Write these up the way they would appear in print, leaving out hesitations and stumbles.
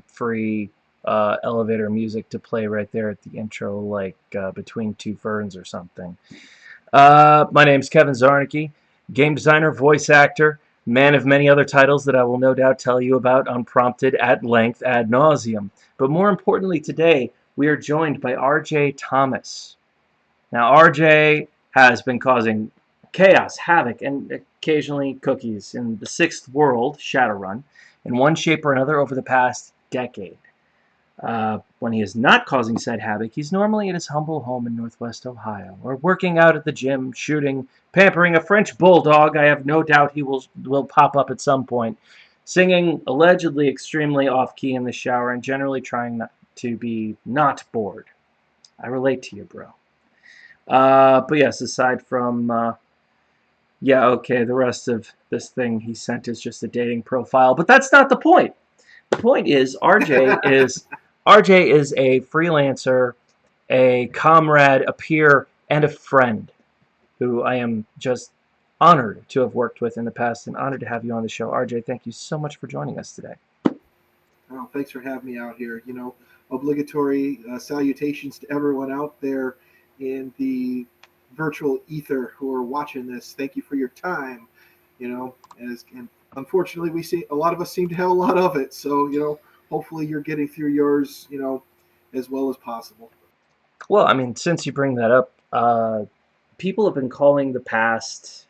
free elevator music to play right there at the intro, like Between Two Ferns or something. My name's Kevin Zarnicki, game designer, voice actor, man of many other titles that I will no doubt tell you about unprompted at length ad nauseum. But more importantly, today we are joined by RJ Thomas. Now, RJ has been causing chaos, havoc, and occasionally cookies in the sixth world, Shadowrun, in one shape or another over the past decade. When he is not causing said havoc, he's normally at his humble home in Northwest Ohio, or working out at the gym, shooting, pampering a French bulldog. I have no doubt he will pop up at some point, singing allegedly extremely off key in the shower, and generally trying not to be not bored. I relate to you, bro. But yes, aside from yeah, okay, the rest of this thing he sent is just a dating profile, but that's not the point. The point is RJ is a freelancer, a comrade, a peer, and a friend who I am just honored to have worked with in the past and honored to have you on the show. RJ, thank you so much for joining us today. Oh, thanks for having me out here. Obligatory salutations to everyone out there in the virtual ether who are watching this. Thank you for your time. And unfortunately, we see a lot of us seem to have a lot of it. So, hopefully you're getting through yours, as well as possible. Well, I mean, since you bring that up, people have been calling the past,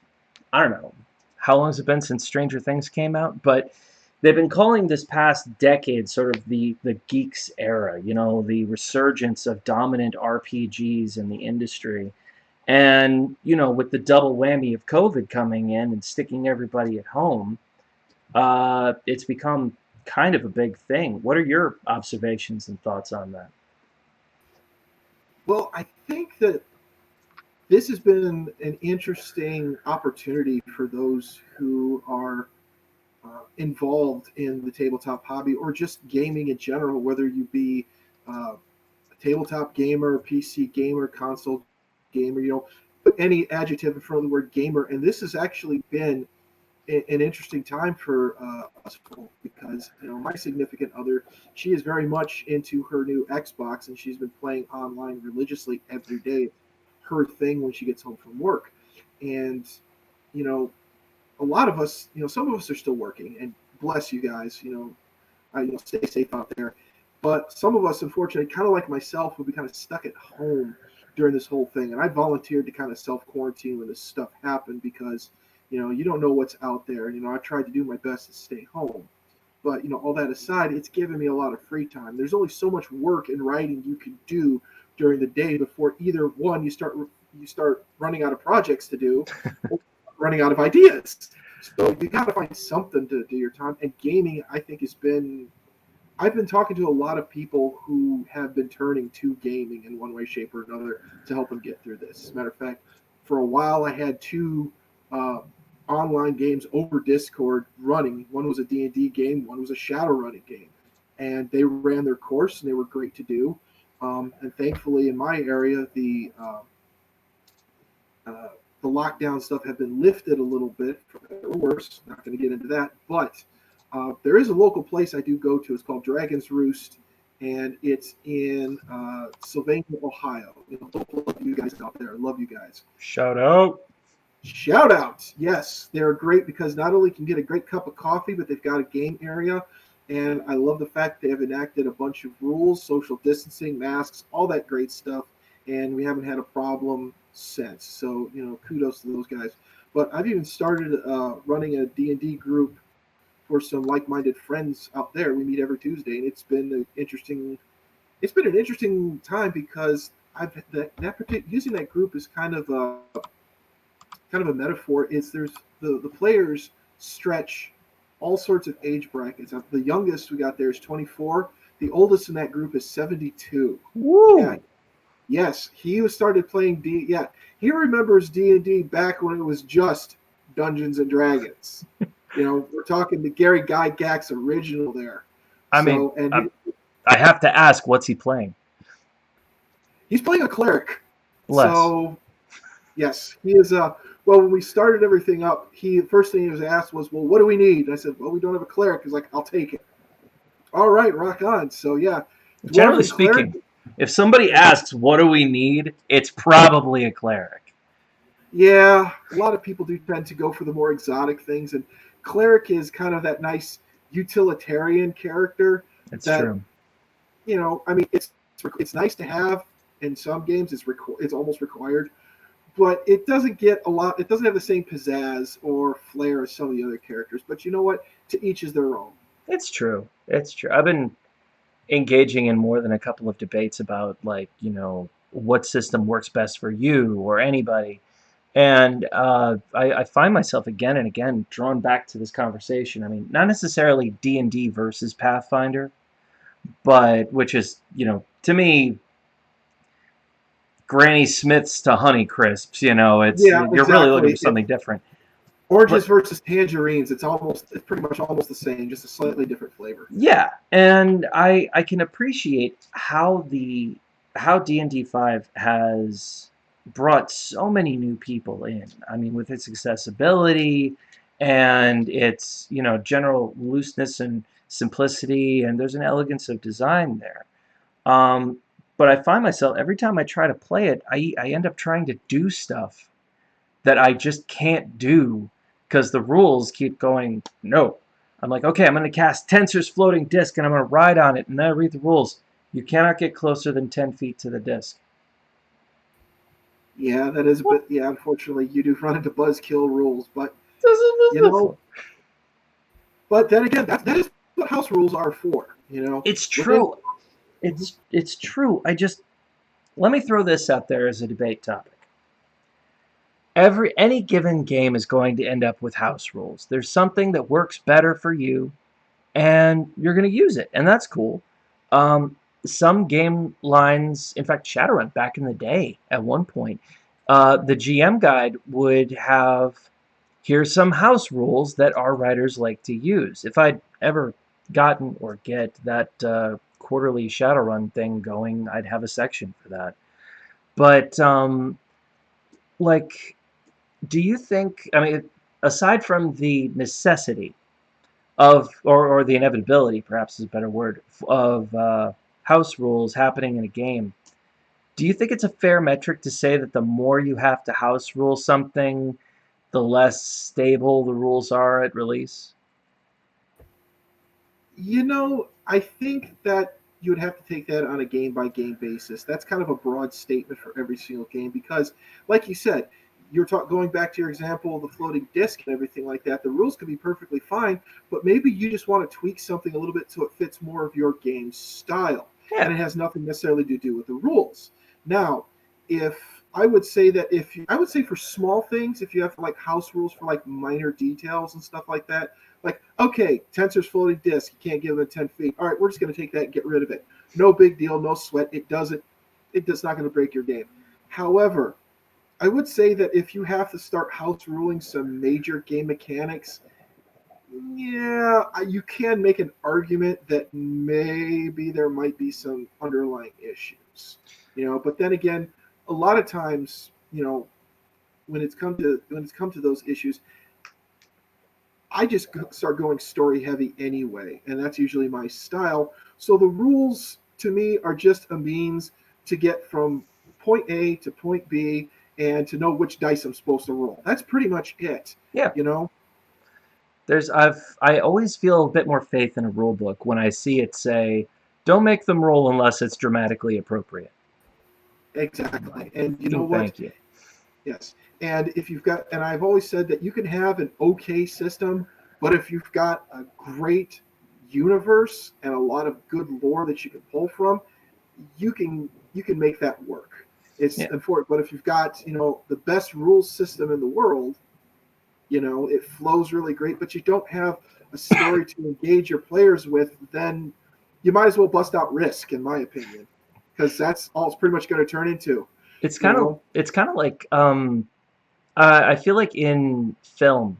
I don't know, how long has it been since Stranger Things came out? But they've been calling this past decade sort of the geeks era, the resurgence of dominant RPGs in the industry. And, with the double whammy of COVID coming in and sticking everybody at home, it's become kind of a big thing. What are your observations and thoughts on that? Well, I think that this has been an interesting opportunity for those who are involved in the tabletop hobby or just gaming in general, whether you be a tabletop gamer, PC gamer, console gamer, put any adjective in front of the word gamer. And this has actually been an interesting time for us because my significant other, she is very much into her new Xbox and she's been playing online religiously every day, her thing when she gets home from work. And you know a lot of us, some of us are still working, and bless you guys, stay safe out there. But some of us, unfortunately, kind of like myself, will be kind of stuck at home during this whole thing. And I volunteered to kind of self quarantine when this stuff happened because, you don't know what's out there. And, I tried to do my best to stay home. But, all that aside, it's given me a lot of free time. There's only so much work and writing you can do during the day before either one, you start running out of projects to do, or running out of ideas. So you got to find something to do your time. And gaming, I think, I've been talking to a lot of people who have been turning to gaming in one way, shape, or another to help them get through this. As a matter of fact, for a while, I had two uh, online games over Discord running. One was a D&D game, one was a Shadowrunning game. And they ran their course, and they were great to do. And thankfully, in my area, uh, the lockdown stuff have been lifted a little bit, for better or worse. Not going to get into that, but there is a local place I do go to. It's called Dragon's Roost, and it's in Sylvania, Ohio. Love you guys out there. I love you guys. Shout out. Shout out. Yes, they're great because not only can you get a great cup of coffee, but they've got a game area. And I love the fact they have enacted a bunch of rules, social distancing, masks, all that great stuff. And we haven't had a problem since. So, kudos to those guys. But I've even started running a D&D group for some like-minded friends out there. We meet every Tuesday, and it's been an interesting. It's been an interesting time because using that group is kind of a metaphor. Is there's the players stretch all sorts of age brackets. The youngest we got there is 24. The oldest in that group is 72. Woo! Yeah, yes, he started playing D. Yeah, he remembers D&D back when it was just Dungeons and Dragons. We're talking the Gary Gygax original there. I mean, So, and I have to ask, what's he playing? he's playing a cleric. Bless. So, yes, he is. Well, when we started everything up, he first thing he was asked was, "Well, what do we need?" And I said, "Well, we don't have a clerk." He's like, "I'll take it." All right, rock on. So yeah, Generally Dwarven Cleric. speaking, if somebody asks, what do we need? It's probably a cleric. Yeah, a lot of people do tend to go for the more exotic things, and Cleric is kind of that nice utilitarian character It's that, true. I mean, it's nice to have in some games. It's almost required, but it doesn't get a lot. It doesn't have the same pizzazz or flair as some of the other characters. But you know what? To each is their own. It's true. It's true. I've been engaging in more than a couple of debates about, like, what system works best for you or anybody. And I find myself again and again drawn back to this conversation. I mean, not necessarily D&D versus Pathfinder, but which is, to me, Granny Smiths to Honey Crisps. Yeah, You're really looking for exactly. something different. Oranges But versus tangerines. It's pretty much almost the same, just a slightly different flavor. yeah, and I can appreciate how D&D 5 has brought so many new people in. I mean, with its accessibility and its, general looseness and simplicity, and there's an elegance of design there. Um, but I find myself every time I try to play it, I end up trying to do stuff that I just can't do because the rules keep going, no. I'm like, okay, I'm going to cast Tensor's floating disc and I'm going to ride on it. And then I read the rules. You cannot get closer than 10 feet to the disc. Yeah, that is a What? bit. Yeah, unfortunately, you do run into buzzkill rules, but There's you no know, floor. but then again, that is what house rules are for. It's Within. true. It's true. Let me throw this out there as a debate topic. Any given game is going to end up with house rules. There's something that works better for you, and you're going to use it, and that's cool. Um, some game lines, in fact, Shadowrun back in the day, at one point, the GM guide would have, here's some house rules that our writers like to use. If I'd ever gotten or get that quarterly Shadowrun thing going, I'd have a section for that. But like, do you think? I mean, aside from the necessity of, or the inevitability, perhaps is a better word, of house rules happening in a game, do you think it's a fair metric to say that the more you have to house rule something, the less stable the rules are at release? I think that you would have to take that on a game by game basis. That's kind of a broad statement for every single game because, like you said, going back to your example of the floating disc and everything like that. The rules can be perfectly fine, but maybe you just want to tweak something a little bit so it fits more of your game style, and Yeah. it has nothing necessarily to do with the rules. Now, if I would say that I would say for small things, if you have like house rules for like minor details and stuff like that, like, okay, Tensor's floating disk, you can't give it 10 feet. All right, we're just going to take that and get rid of it. No big deal, no sweat. It's not going to break your game. However, I would say that if you have to start house ruling some major game mechanics, yeah, you can make an argument that maybe there might be some underlying issues. But then again, a lot of times, when it's come to those issues, I just start going story heavy anyway, and that's usually my style. So the rules to me are just a means to get from point A to point B and to know which dice I'm supposed to roll. That's pretty much it, Yeah. you know? I always feel a bit more faith in a rule book when I see it say, don't make them roll unless it's dramatically appropriate. Exactly. And you know what? Thank you. Yes. And I've always said that you can have an okay system, but if you've got a great universe and a lot of good lore that you can pull from, you can make that work. It's Yeah. important. But if you've got, the best rules system in the world, it flows really great, but you don't have a story to engage your players with, then you might as well bust out Risk, in my opinion, because that's all it's pretty much going to turn into. It's You kind of know, it's kind of like I feel like in film,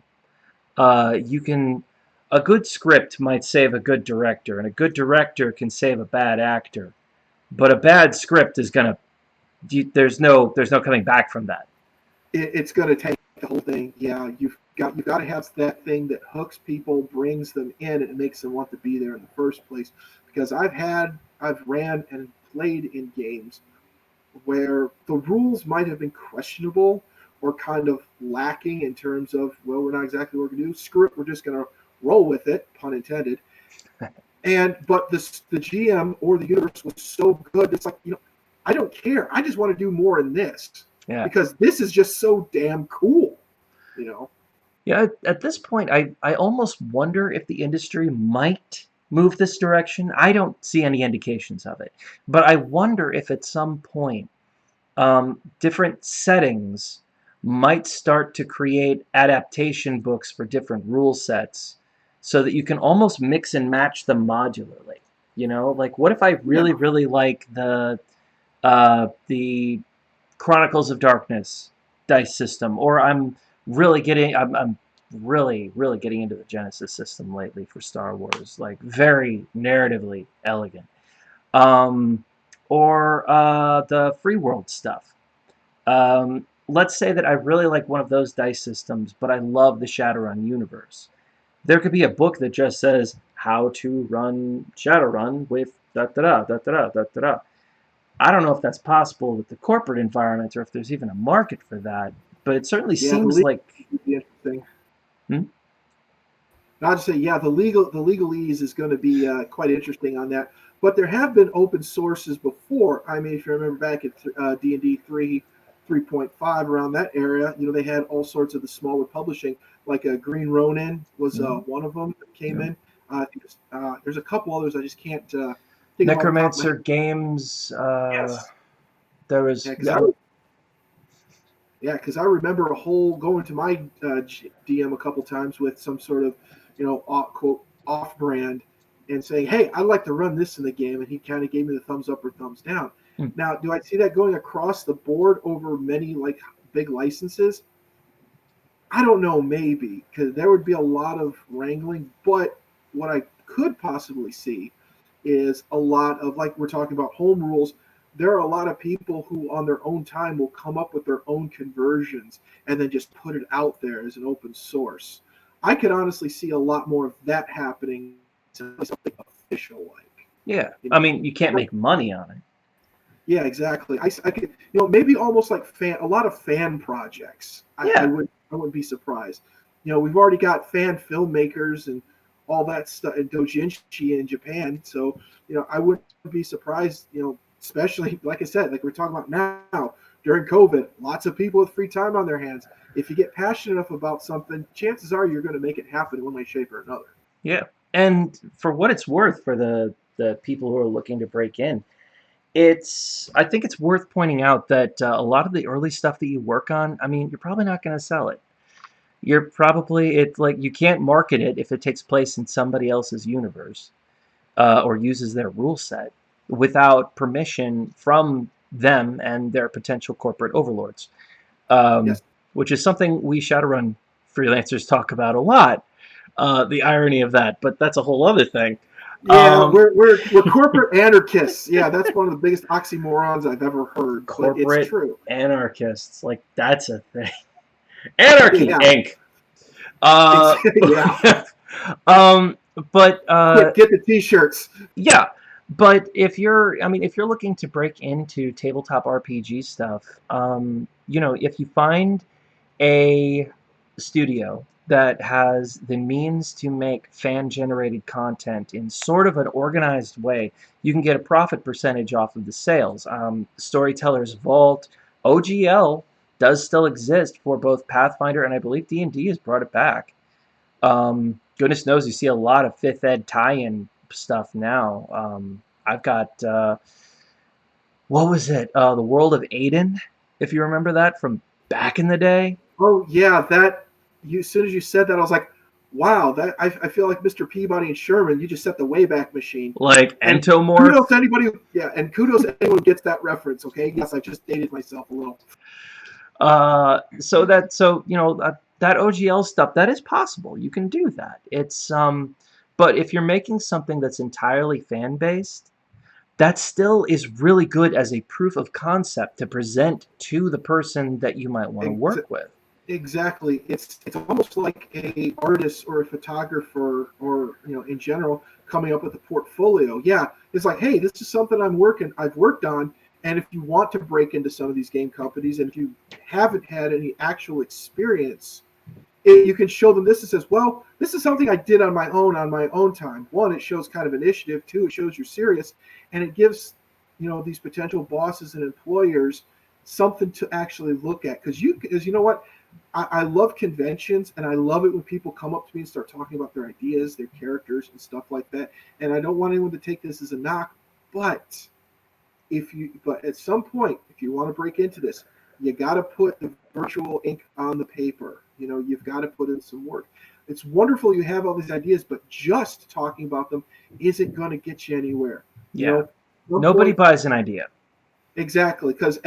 you can a good script might save a good director, and a good director can save a bad actor, but a bad script is gonna there's no coming back from that. it's going to take the whole thing. Yeah, you got to have that thing that hooks people, brings them in, and makes them want to be there in the first place. Because I've ran and played in games where the rules might have been questionable or kind of lacking in terms of, well, we're not exactly what we're going to do. Screw it, we're just going to roll with it, pun intended. And but the GM or the universe was so good, it's like, I don't care. I just want to do more in this because this is just so damn cool, Yeah, at this point, I almost wonder if the industry might move this direction. I don't see any indications of it, but I wonder if at some point different settings might start to create adaptation books for different rule sets so that you can almost mix and match them modularly. Like what if I really, really like the Chronicles of Darkness dice system, or I'm really, really getting into the Genesis system lately for Star Wars, like very narratively elegant. Or the free world stuff. Let's say that I really like one of those dice systems, but I love the Shadowrun universe. There could be a book that just says how to run Shadowrun with da da da da da da da da. I don't know if that's possible with the corporate environment or if there's even a market for that, but it certainly seems like. Interesting. I'll just say, the legalese is going to be quite interesting on that. But there have been open sources before. I mean, if you remember back at D&D 3.5, around that area, they had all sorts of the smaller publishing, like Green Ronin was one of them that came in. There's a couple others I just can't think Necromancer Games. Yes. There was. Because I remember going to my DM a couple times with some sort of, quote, off-brand and saying, hey, I'd like to run this in the game. And he kind of gave me the thumbs up or thumbs down. Now, do I see that going across the board over many, like, big licenses? I don't know, maybe, because there would be a lot of wrangling. But what I could possibly see is a lot of, like we're talking about home rules, there are a lot of people who on their own time will come up with their own conversions and then just put it out there as an open source. I could honestly see a lot more of that happening to something official like. Yeah. I mean, you can't make money on it. Yeah, exactly. I could, maybe almost like a lot of fan projects. I wouldn't be surprised. We've already got fan filmmakers and all that stuff in doujinshi in Japan. So, I wouldn't be surprised, especially, like I said, like we're talking about now, during COVID, lots of people with free time on their hands. If you get passionate enough about something, chances are you're going to make it happen in one way, shape, or another. Yeah. And for what it's worth for the people who are looking to break in, I think it's worth pointing out that a lot of the early stuff that you work on, I mean, you're probably not going to sell it. You can't market it if it takes place in somebody else's universe or uses their rule set without permission from them and their potential corporate overlords, which is something we Shadowrun freelancers talk about a lot. The irony of that, but that's a whole other thing. Yeah, we're corporate anarchists. Yeah, that's one of the biggest oxymorons I've ever heard. Corporate but it's true. Anarchists, like that's a thing. Anarchy Inc. But get the t-shirts. Yeah, but if you're looking to break into tabletop RPG stuff, if you find a studio that has the means to make fan-generated content in sort of an organized way, you can get a profit percentage off of the sales. Storyteller's Vault, OGL does still exist for both Pathfinder and I believe D&D has brought it back. Goodness knows you see a lot of 5th ed tie-in stuff now. I've got, what was it? The World of Aiden, if you remember that from back in the day. Oh, yeah, as soon as you said that, I was like, wow, that I feel like Mr. Peabody and Sherman, you just set the Wayback Machine. Like Entomorph. Kudos to anybody kudos to anyone who gets that reference, okay? Yes, I just dated myself a little. So that OGL stuff, that is possible. You can do that. It's but if you're making something that's entirely fan-based, that still is really good as a proof of concept to present to the person that you might want to work with. Exactly. It's almost like a artist or a photographer or in general coming up with a portfolio. Yeah, it's like, hey, this is something I've worked on, and if you want to break into some of these game companies, and if you haven't had any actual experience, you can show them this and says, well, this is something I did on my own time. One, it shows kind of initiative. Two, it shows you're serious, and it gives these potential bosses and employers something to actually look at. Because you know what, I love conventions, and I love it when people come up to me and start talking about their ideas, their characters, and stuff like that. And I don't want anyone to take this as a knock, but but at some point, if you want to break into this, you got to put the virtual ink on the paper. You've got to put in some work. It's wonderful you have all these ideas, but just talking about them isn't going to get you anywhere. Yeah. Nobody buys an idea. Exactly, because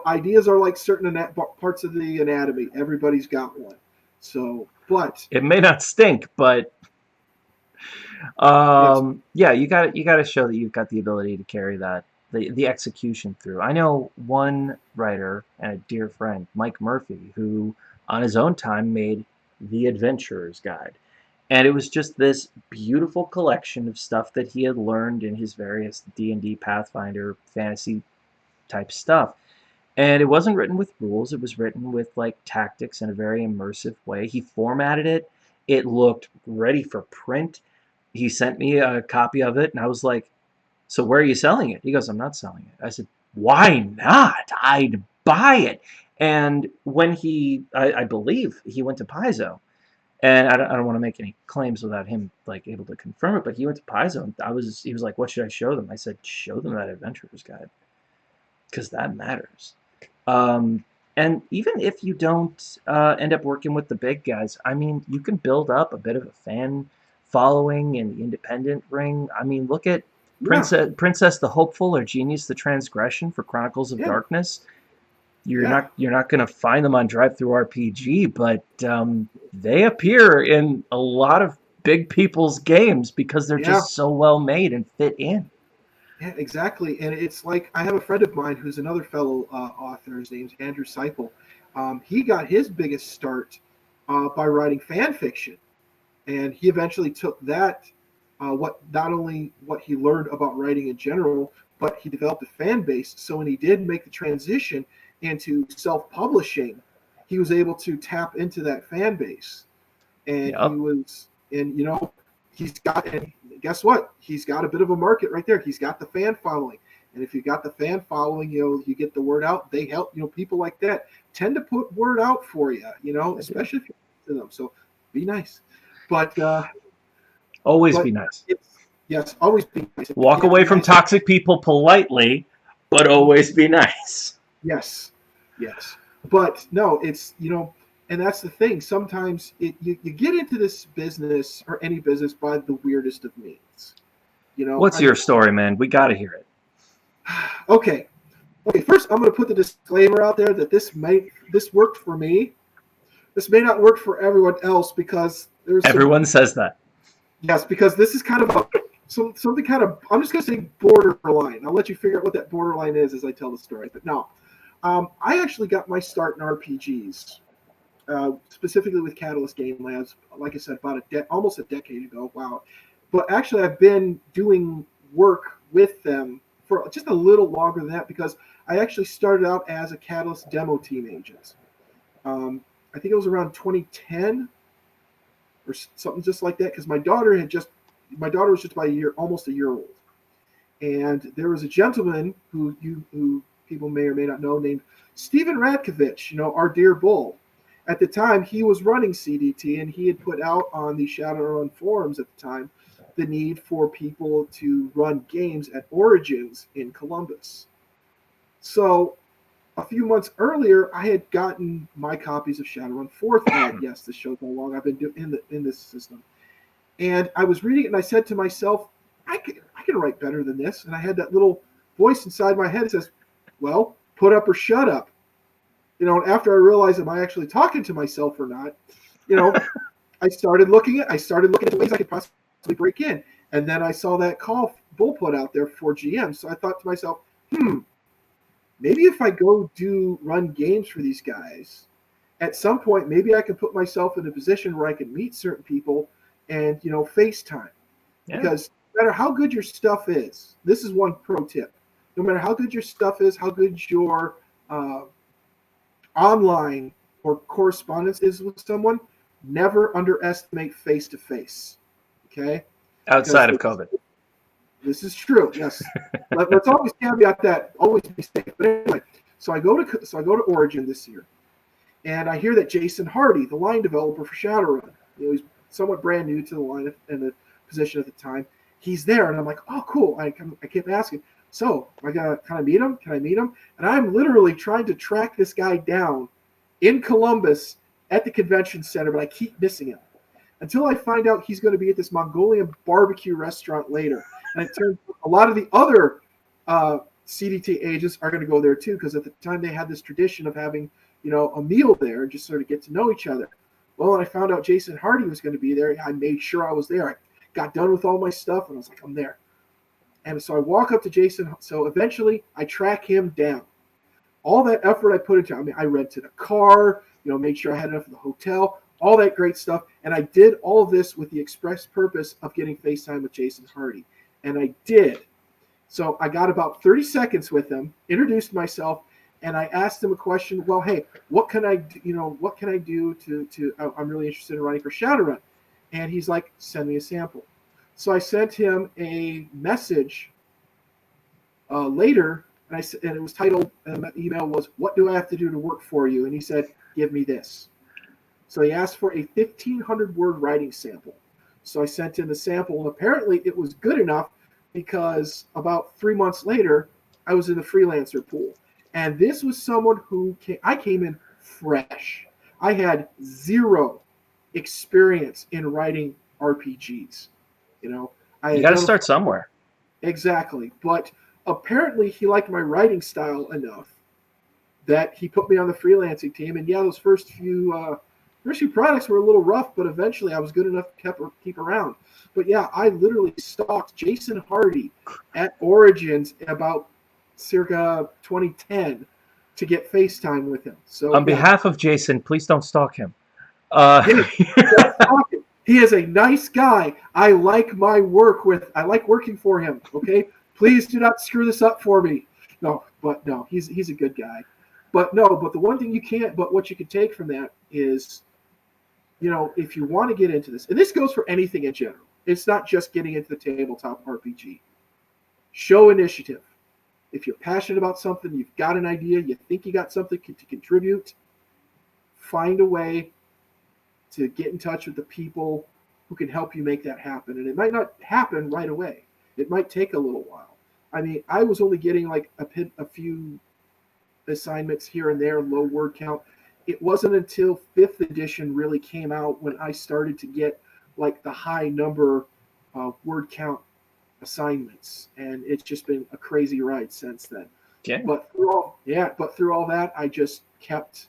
ideas are like certain parts of the anatomy. Everybody's got one. So, but it may not stink, but yes, yeah, you got to show that you've got the ability to carry the execution through. I know one writer and a dear friend, Mike Murphy, who on his own time made The Adventurer's Guide. And it was just this beautiful collection of stuff that he had learned in his various D&D Pathfinder fantasy type stuff. And it wasn't written with rules, it was written with like tactics in a very immersive way. He formatted it. It looked ready for print. He sent me a copy of it and I was like, "So where are you selling it?" He goes, "I'm not selling it." I said, "Why not? I'd buy it." And when I believe he went to Paizo, and I don't want to make any claims without him like able to confirm it, but he went to Paizo and he was like, "What should I show them?" I said, "Show them that Adventurer's Guide, because that matters." And even if you don't end up working with the big guys, I mean, you can build up a bit of a fan following in the independent ring. I mean, look at yeah, Princess the Hopeful or Genius the Transgression for Chronicles of yeah, Darkness. yeah, You're not going to find them on Drive Through RPG, but they appear in a lot of big people's games because they're yeah. just so well made and fit in. Yeah, exactly. And it's like I have a friend of mine who's another fellow author. His name's Andrew Seipel. He got his biggest start by writing fan fiction, and he eventually took that what not only what he learned about writing in general, but he developed a fan base. So when he did make the transition into self-publishing, he was able to tap into that fan base, and he Yep. was and he's got and guess what, he's got a bit of a market right there. He's got the fan following, and if you got the fan following, you get the word out. They help. People like that tend to put word out for you, I do. especially if you're to them. So be nice, but Always but be nice. yes, always be nice. Walk You have to away be from nice. toxic people politely, but always be nice. Yes, yes, but no, it's and that's the thing. Sometimes you get into this business or any business by the weirdest of means. What's I your story, man? We got to hear it. okay, okay. First, I'm going to put the disclaimer out there that this worked for me. This may not work for everyone else because there's some Everyone says that. yes, because this is kind of something kind of, I'm just going to say borderline. I'll let you figure out what that borderline is as I tell the story. But no, I actually got my start in RPGs, specifically with Catalyst Game Labs. Like I said, about almost a decade ago. Wow. But actually, I've been doing work with them for just a little longer than that because I actually started out as a Catalyst demo team agent. I think it was around 2010 or something just like that because my daughter was just about almost a year old, and there was a gentleman who people may or may not know named Stephen Radkovich, our dear bull. At the time, he was running CDT, and he had put out on the Shadowrun forums at the time the need for people to run games at Origins in Columbus. So a few months earlier, I had gotten my copies of Shadowrun 4th Ed. Yes, this shows how long I've been in this system. And I was reading it, and I said to myself, I can write better than this. And I had that little voice inside my head that says, well, put up or shut up. And after I realized, am I actually talking to myself or not? I started looking at ways I could possibly break in. And then I saw that call Bull put out there for GM. So I thought to myself, maybe if I go run games for these guys at some point, maybe I can put myself in a position where I can meet certain people and, FaceTime. Yeah. Because no matter how good your stuff is, this is one pro tip. No matter how good your stuff is, how good your uh, online or correspondence is with someone, never underestimate face to face. Okay? Outside Because of COVID. this is true. Yes. Let's always caveat that. Always be safe. But anyway, so I go to Origin this year, and I hear that Jason Hardy, the line developer for Shadowrun, he's somewhat brand new to the line and the position at the time. He's there, and I'm like, oh, cool. I kept asking, so can I meet him? Can I meet him? And I'm literally trying to track this guy down in Columbus at the convention center, but I keep missing him until I find out he's going to be at this Mongolian barbecue restaurant later. And it turns out a lot of the other CDT agents are going to go there too, because at the time they had this tradition of having, a meal there and just sort of get to know each other. Well, when I found out Jason Hardy was going to be there, I made sure I was there. I got done with all my stuff, and I was like, I'm there. And so I walk up to Jason. So eventually I track him down. All that effort I put into, I rented a car, made sure I had enough for the hotel, all that great stuff. And I did all of this with the express purpose of getting FaceTime with Jason Hardy. And I did. So I got about 30 seconds with him, introduced myself, and I asked him a question. Well, hey, what can I do to I'm really interested in writing for Shadowrun. And he's like, send me a sample. So I sent him a message later, and it was titled, the email was, what do I have to do to work for you? And he said, give me this. So he asked for a 1,500-word writing sample. So I sent him the sample, and apparently it was good enough because about 3 months later, I was in the freelancer pool. And this was someone I came in fresh. I had zero experience in writing RPGs. You got to start somewhere. Exactly. But apparently he liked my writing style enough that he put me on the freelancing team. And yeah, those first few products were a little rough, but eventually I was good enough to keep around. But yeah, I literally stalked Jason Hardy at Origins in about circa 2010 to get FaceTime with him. So on behalf of Jason, please don't stalk him. He is a nice guy. I like working for him. Okay, please do not screw this up for me. No, he's a good guy. But the one thing what you can take from that is, if you want to get into this, and this goes for anything in general, it's not just getting into the tabletop RPG. Show initiative. If you're passionate about something, you've got an idea, you think you got something to contribute, find a way to get in touch with the people who can help you make that happen. And it might not happen right away. It might take a little while. I was only getting like a few assignments here and there, low word count. It wasn't until 5th edition really came out when I started to get like the high number word count assignments, and it's just been a crazy ride since then. Okay. But through all that, I just kept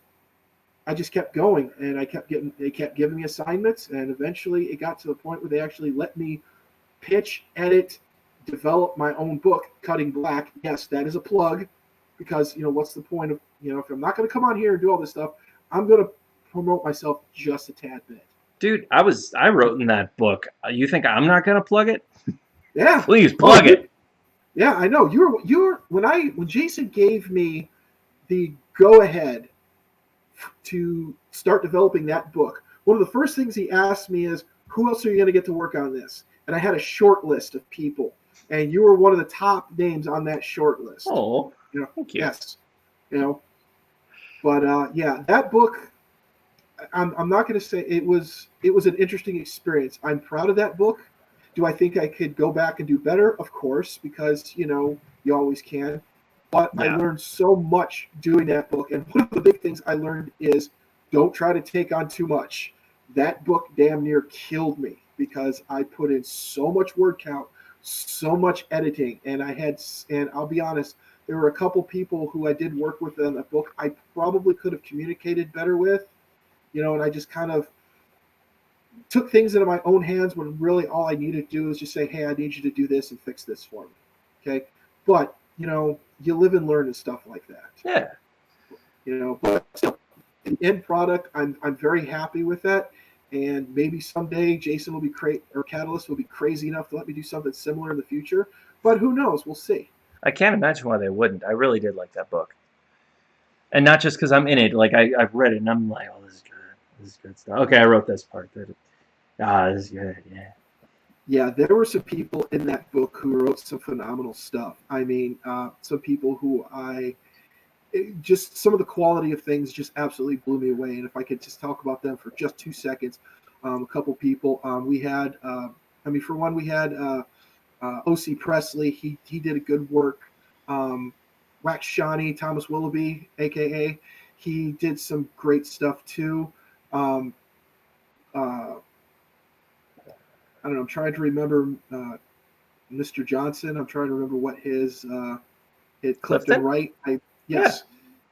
going, and they kept giving me assignments, and eventually it got to the point where they actually let me pitch, edit, develop my own book, Cutting Black. Yes, that is a plug, because what's the point of if I'm not going to come on here and do all this stuff, I'm going to promote myself just a tad bit. Dude, I wrote in that book. You think I'm not going to plug it? Yeah. Please plug it. Yeah, I know. You were when Jason gave me the go ahead to start developing that book, one of the first things he asked me is, who else are you going to get to work on this? And I had a short list of people, and you were one of the top names on that short list. Oh, thank you. Yes. But that book, I'm not going to say it was an interesting experience. I'm proud of that book. Do I think I could go back and do better? Of course, because you always can. But yeah. I learned so much doing that book, and one of the big things I learned is don't try to take on too much. That book damn near killed me because I put in so much word count, so much editing, and I'll be honest, there were a couple people who I did work with on that book I probably could have communicated better with, and I just kind of took things into my own hands when really all I needed to do was just say, hey, I need you to do this and fix this for me. Okay. But, you live and learn and stuff like that. Yeah. But still, the end product, I'm very happy with that. And maybe someday Jason will be or Catalyst will be crazy enough to let me do something similar in the future. But who knows? We'll see. I can't imagine why they wouldn't. I really did like that book, and not just because I'm in it. Like I've read it, and I'm like, oh, this is good. This is good stuff. Okay, I wrote this part. This is good. Yeah. Yeah, there were some people in that book who wrote some phenomenal stuff. I mean, some people who just some of the quality of things just absolutely blew me away. And if I could just talk about them for just 2 seconds, a couple people we had. I mean, for one, we had O.C. Presley. He did a good work. Wax Shawnee, Thomas Willoughby, aka, he did some great stuff too. Uh, I don't know. I'm trying to remember Mr. Johnson. I'm trying to remember what his Clifton Wright. Yes.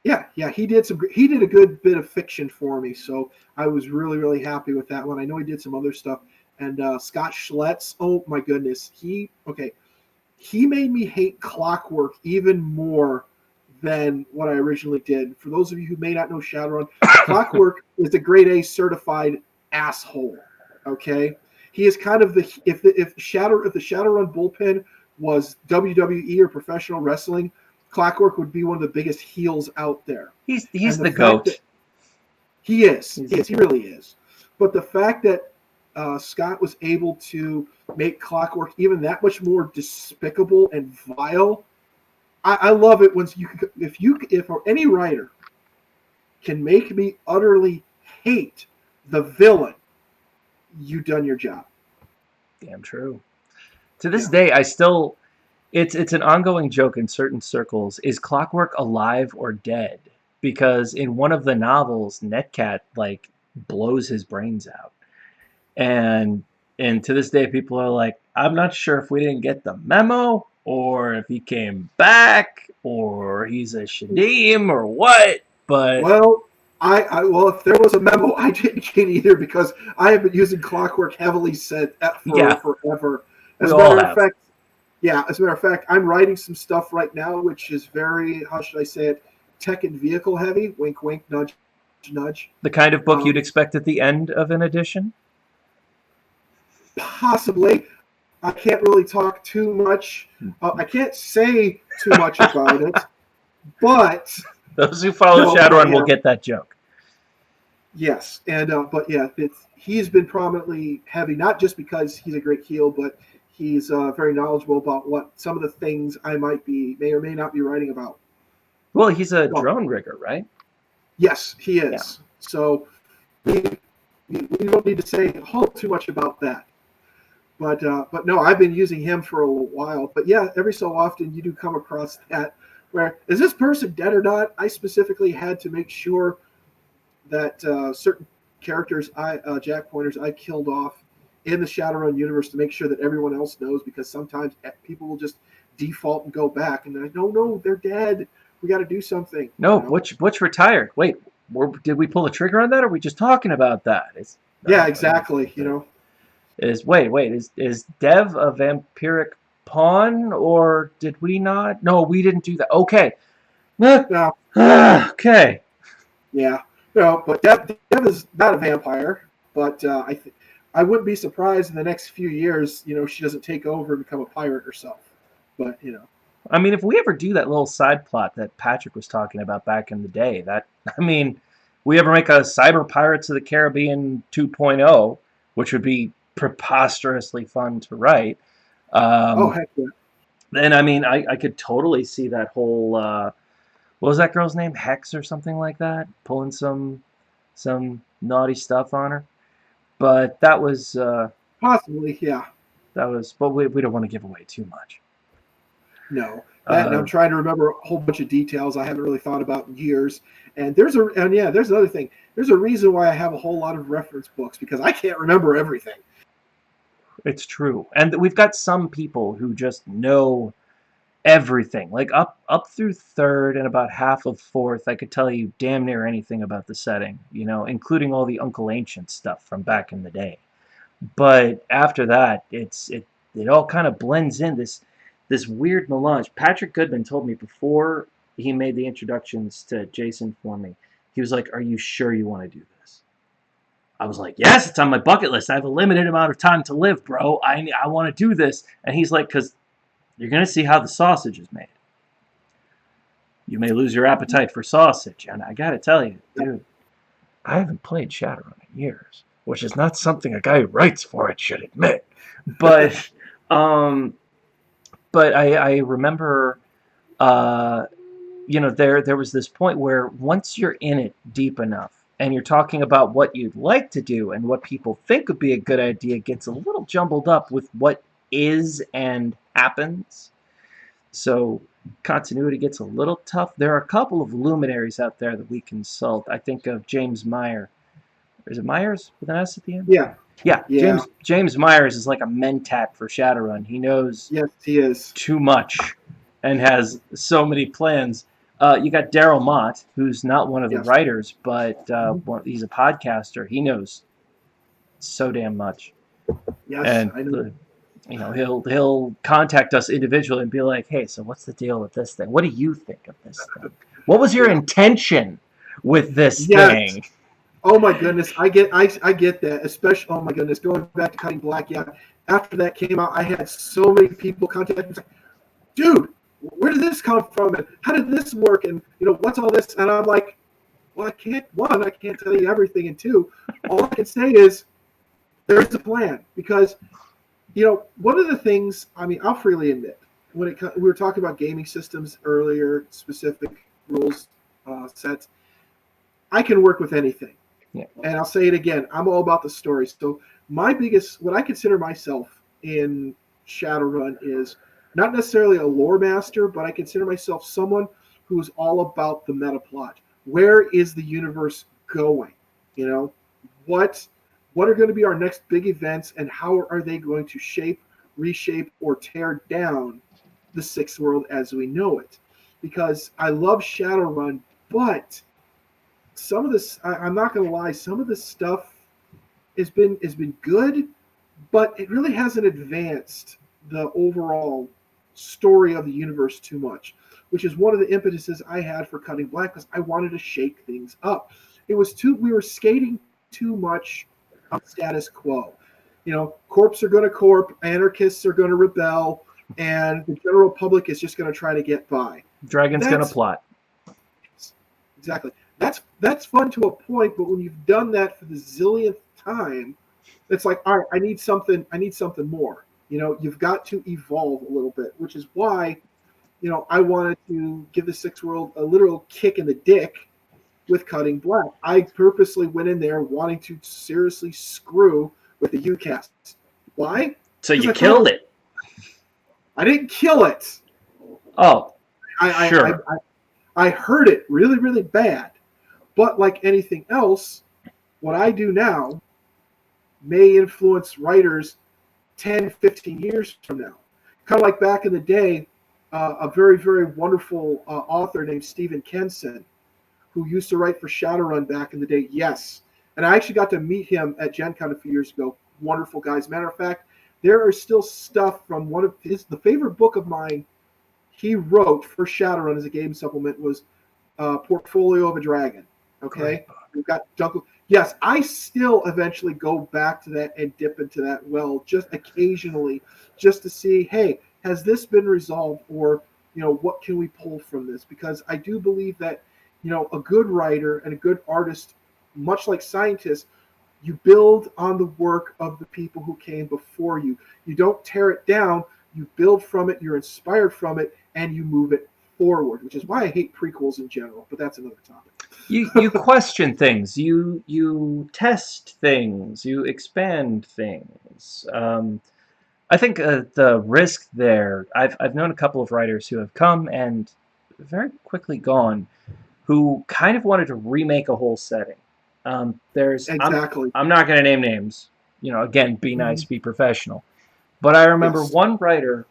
Yeah. He did He did a good bit of fiction for me, so I was really, really happy with that one. I know he did some other stuff. And Scott Schlitz. Oh my goodness. He made me hate Clockwork even more than what I originally did. For those of you who may not know Shadowrun, Clockwork is the grade A certified asshole. Okay. He is kind of if the Shadowrun bullpen was WWE or professional wrestling, Clockwork would be one of the biggest heels out there. He's the goat. He is. He really is. But the fact that Scott was able to make Clockwork even that much more despicable and vile, I love it when if any writer can make me utterly hate the villain, you've done your job. Damn true. To this day, I still, it's an ongoing joke in certain circles. Is Clockwork alive or dead? Because in one of the novels, Netcat like blows his brains out, and to this day, people are like, I'm not sure if we didn't get the memo, or if he came back, or he's a Shadim, or what. But well, if there was a memo, I didn't get either because I have been using Clockwork heavily forever. As a matter of fact, I'm writing some stuff right now, which is very, how should I say it, tech and vehicle heavy. Wink, wink, nudge, nudge. The kind of book you'd expect at the end of an edition? Possibly. I can't really talk too much. I can't say too much about it, but those who follow Shadowrun will get that joke. Yes, and but yeah, he's been prominently heavy, not just because he's a great heel, but he's very knowledgeable about what some of the things I may or may not be writing about. Well, he's a drone rigger, right? Yes, he is. Yeah. So we don't need to say too much about that. But no, I've been using him for a while. But yeah, every so often you do come across that where, is this person dead or not? I specifically had to make sure that certain characters, Jack Pointers, I killed off in the Shadowrun universe to make sure that everyone else knows, because sometimes people will just default and go back, and they're like, no, they're dead. We got to do something. No, Butch retired. Wait, did we pull the trigger on that, or are we just talking about that? Exactly. Is Dev a vampiric pawn, or did we not? No, we didn't do that. Okay. No. Okay. Yeah. No, but Dev is not a vampire, but I wouldn't be surprised in the next few years, she doesn't take over and become a pirate herself. But, I mean, if we ever do that little side plot that Patrick was talking about back in the day, we ever make a Cyber Pirates of the Caribbean 2.0, which would be preposterously fun to write. Heck yeah. Then, I could totally see that whole, what was that girl's name? Hex or something like that? Pulling some naughty stuff on her. But that was... possibly, yeah. That was... But we don't want to give away too much. No. And I'm trying to remember a whole bunch of details I haven't really thought about in years. And there's another thing. There's a reason why I have a whole lot of reference books, because I can't remember everything. It's true. And we've got some people who just know everything. Like up through third and about half of fourth, I could tell you damn near anything about the setting, including all the Uncle Ancient stuff from back in the day. But after that, it all kind of blends in, this weird melange. Patrick Goodman told me before he made the introductions to Jason for me He was like, "Are you sure you want to do this?" I was like, "Yes, it's on my bucket list. I have a limited amount of time to live, bro. I want to do this." And he's like, "Because you're going to see how the sausage is made. You may lose your appetite for sausage." And I got to tell you, dude, I haven't played Shadowrun in years, which is not something a guy who writes for it should admit. But, but I remember, there was this point where once you're in it deep enough, and you're talking about what you'd like to do and what people think would be a good idea, it gets a little jumbled up with what is and happens. So continuity gets a little tough. There are a couple of luminaries out there that we consult. I think of James Meyer. Is it Myers with an S at the end? Yeah. Yeah. Yeah. James Myers is like a mentat for Shadowrun. He knows Yes, he is. too much and has so many plans. You got Daryl Mott, who's not one of the Yes. writers, but he's a podcaster. He knows so damn much. Yes, And I know. he'll contact us individually and be like, "Hey, so what's the deal with this thing? What do you think of this thing? What was your intention with this Yes. thing?" Oh my goodness, I get that. Especially, oh my goodness, going back to Cutting Black. Yeah, after that came out, I had so many people contact me, dude, where did this come from, and how did this work, and what's all this? And I'm like, well, I can't tell you everything, and two, all I can say is there's a plan, because one of the things, I mean, I'll freely admit, we were talking about gaming systems earlier, specific rules sets. I can work with anything. Yeah. And I'll say it again, I'm all about the story. So what I consider myself in Shadowrun is not necessarily a lore master, but I consider myself someone who's all about the meta plot. Where is the universe going? What are going to be our next big events, and how are they going to shape, reshape, or tear down the Sixth World as we know it? Because I love Shadowrun, but some of this, I'm not going to lie, some of this stuff has been good, but it really hasn't advanced the overall story of the universe too much, which is one of the impetuses I had for Cutting Black, because I wanted to shake things up. We were skating too much on status quo. Corps are going to corp, anarchists are going to rebel, and the general public is just going to try to get by. Dragon's going to plot. Exactly. That's fun to a point, but when you've done that for the zillionth time, it's like, all right, I need something more. You've got to evolve a little bit, which is why, I wanted to give the Sixth World a literal kick in the dick with Cutting Black. I purposely went in there wanting to seriously screw with the UCAS. Why? So you killed it. I didn't kill it. Oh, sure. I hurt it really, really bad. But like anything else, what I do now may influence writers 10, 15 years from now. Kind of like back in the day, a very, very wonderful author named Stephen Kenson, who used to write for Shadowrun back in the day. Yes. And I actually got to meet him at Gen Con a few years ago. Wonderful guy. As a matter of fact, there are still stuff from one of the favorite book of mine he wrote for Shadowrun as a game supplement was Portfolio of a Dragon. Okay? We've got Jungle. Yes, I still eventually go back to that and dip into that well, just occasionally, just to see, hey, has this been resolved, or what can we pull from this? Because I do believe that a good writer and a good artist, much like scientists, you build on the work of the people who came before you. You don't tear it down. You build from it. You're inspired from it, and you move it forward, which is why I hate prequels in general. But that's another topic. You question things. You test things. You expand things. I think the risk there. I've known a couple of writers who have come and very quickly gone, who kind of wanted to remake a whole setting. Exactly. I'm not going to name names. Again, be nice, be professional. But I remember one writer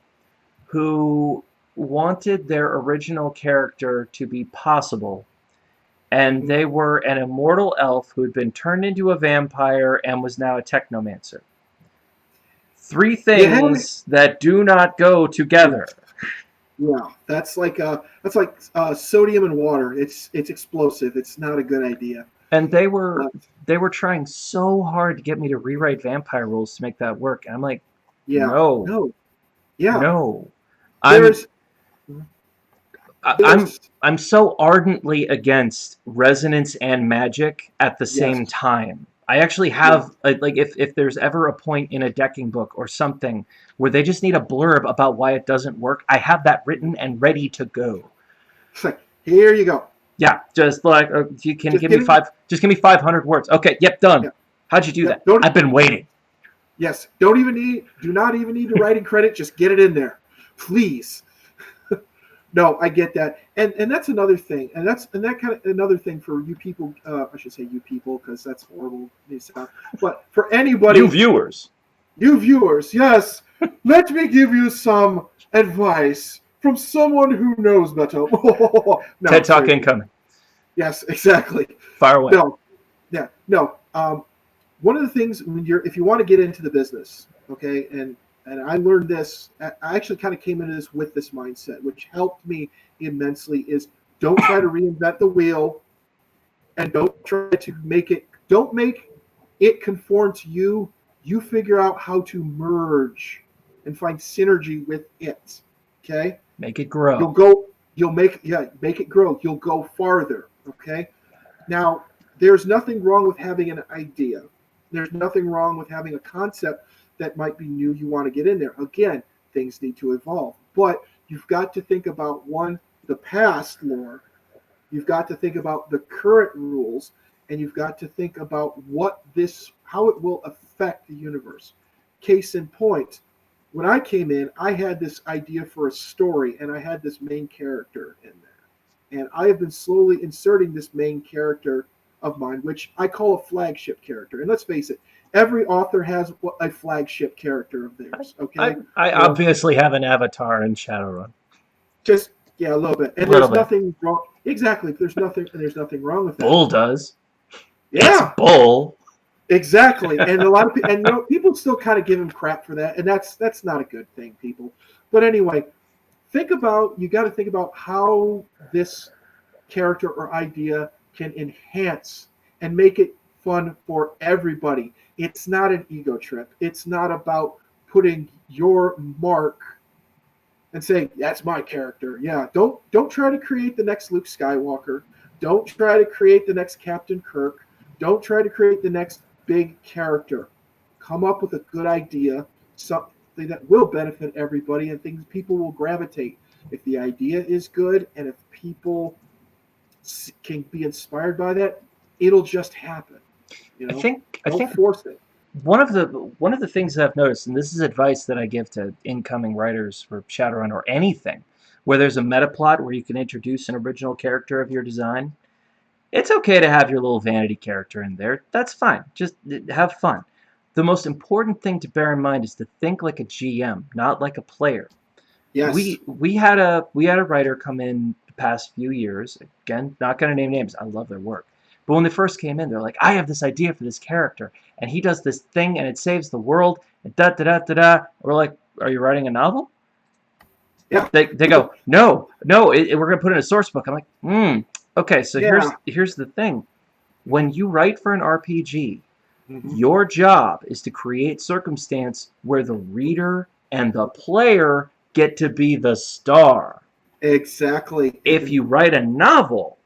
who wanted their original character to be possible, and they were an immortal elf who had been turned into a vampire and was now a technomancer. 3 things that do not go together. Yeah, that's like sodium and water. It's explosive. It's not a good idea. And But they were trying so hard to get me to rewrite vampire rules to make that work. And I'm like, yeah, no, no, yeah. no. I'm There's I- I'm there's I'm so ardently against resonance and magic at the same yes, time. I actually yeah. have like if there's ever a point in a decking book or something where they just need a blurb about why it doesn't work, I have that written and ready to go. It's like here you go. Yeah, just like you can Just give me give me five. Just give me 500 words. Okay, yep, done. yeah, How'd you do yeah. that? Don't I've been waiting. yes. Do not even need the writing credit. Just get it in there, please. No, I get that, and that's another thing, and that kind of another thing for you people. I should say you people because that's horrible. But for You anybody, viewers. you viewers, yes, let me give you some advice from someone who knows better. No, TED Talk seriously. incoming. Yes, exactly. Fire away. No, yeah, no. One of the things when if you want to get into the business, okay, and I learned this. I actually kind of came into this with this mindset, which helped me immensely. Is don't try to reinvent the wheel, and don't try to don't make it conform to you. You figure out how to merge and find synergy with it. Okay, Make it you'll grow. go. Make it grow. You'll go farther. Okay. Now, there's nothing wrong with having an idea. There's nothing wrong with having a concept that might be new you want to get in there. Again, things need to evolve. But you've got to think about one, the past lore. You've got to think about the current rules, and you've got to think about how it will affect the universe. Case in point, when I came in, I had this idea for a story, and I had this main character in there. And I have been slowly inserting this main character of mine, which I call a flagship character. And let's face it, every author has a flagship character of theirs. I, Okay, I well, obviously have an avatar in Shadowrun. just yeah, a little bit. A And little there's bit. nothing wrong. Exactly, there's nothing wrong with that. Bull does. It's Yeah, Bull. exactly. And a lot of people, and people still kind of give him crap for that, and that's not a good thing, people. But anyway, you got to think about how this character or idea can enhance and make it fun for everybody. It's not an ego trip. It's not about putting your mark and saying that's my character. Yeah, don't try to create the next Luke Skywalker. Don't try to create the next Captain Kirk. Don't try to create the next big character. Come up with a good idea, something that will benefit everybody, and things people will gravitate. If the idea is good and if people can be inspired by that, it'll just happen. You I know, think I don't think force it. one of the things that I've noticed, and this is advice that I give to incoming writers for Shadowrun or anything, where there's a meta plot where you can introduce an original character of your design. It's okay to have your little vanity character in there. That's fine. Just have fun. The most important thing to bear in mind is to think like a GM, not like a player. Yes. We had a writer come in the past few years. Again, not going to name names. I love their work. But when they first came in, they're like, I have this idea for this character, and he does this thing, and it saves the world, and da da da da da. We're like, are you writing a novel? Yeah. They go, no, no, we're going to put it in a source book. I'm like, okay. So Yeah. here's the thing. When you write for an RPG, Mm-hmm. your job is to create circumstance where the reader and the player get to be the star. Exactly. If you write a novel,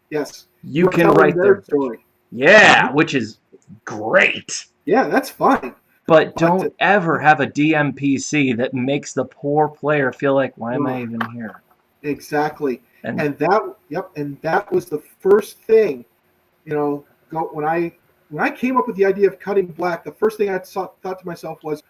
Yes. you You're can telling write their their story. yeah, which is great. Yeah, that's fine. But But don't ever have a DMPC that makes the poor player feel like, why am I oh, even here? exactly. And And that was the first thing, when I came up with the idea of cutting black, the first thing thought to myself was,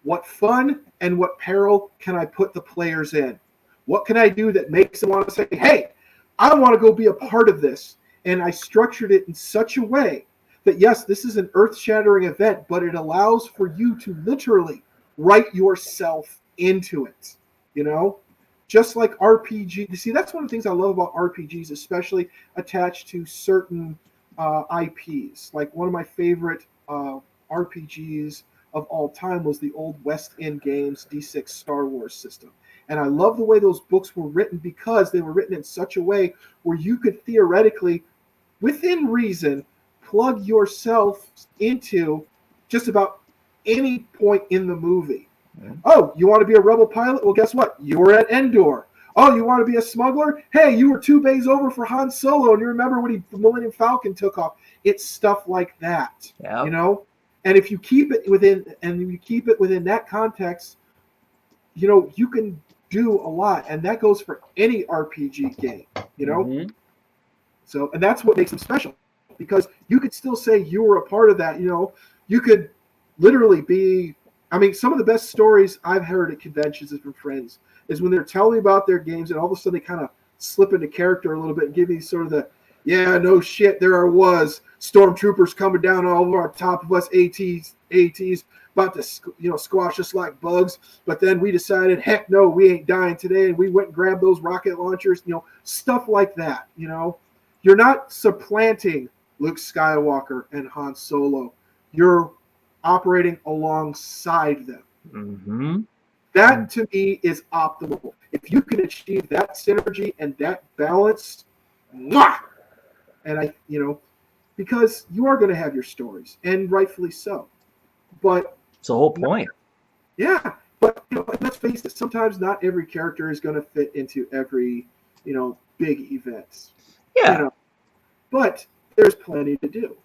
what fun and what peril can I put the players in? What can I do that makes them want to say, hey, I want to go be a part of this? And I structured it in such a way that, yes, this is an earth shattering event, but it allows for you to literally write yourself into it. You know, just like RPG. You see, that's one of the things I love about RPGs, especially attached to certain IPs. Like one of my favorite RPGs of all time was the old West End Games D6 Star Wars system. And I love the way those books were written because they were written in such a way where you could theoretically, within reason, plug yourself into just about any point in the movie. Yeah. Oh, you want to be a rebel pilot? Well, guess what? You were at Endor. Oh, you want to be a smuggler? Hey, you were 2 bays over for Han Solo, and you remember when the Millennium Falcon took off. It's stuff like that, Yeah. you know. And if you keep it within, that context, you know, you can do a lot, and that goes for any RPG game, you know. Mhm. So, and that's what makes them special, because you could still say you were a part of that. You know, you could literally be. I mean, some of the best stories I've heard at conventions from friends is when they're telling about their games, and all of a sudden they kind of slip into character a little bit and give you sort of the, yeah, no shit, there I was, stormtroopers coming down all over top of us, ATs, about to, you know, squash us like bugs. But then we decided, heck no, we ain't dying today, and we went and grabbed those rocket launchers, you know, stuff like that. You know, you're not supplanting Luke Skywalker and Han Solo. You're operating alongside them. Mm-hmm. That to me is optimal. If you can achieve that synergy and that balance, mwah! And I, you know, because you are going to have your stories, and rightfully so. But it's the whole point. Yeah, but you know, let's face it. Sometimes not every character is going to fit into every, you know, big events. Yeah. You know, but there's plenty to do.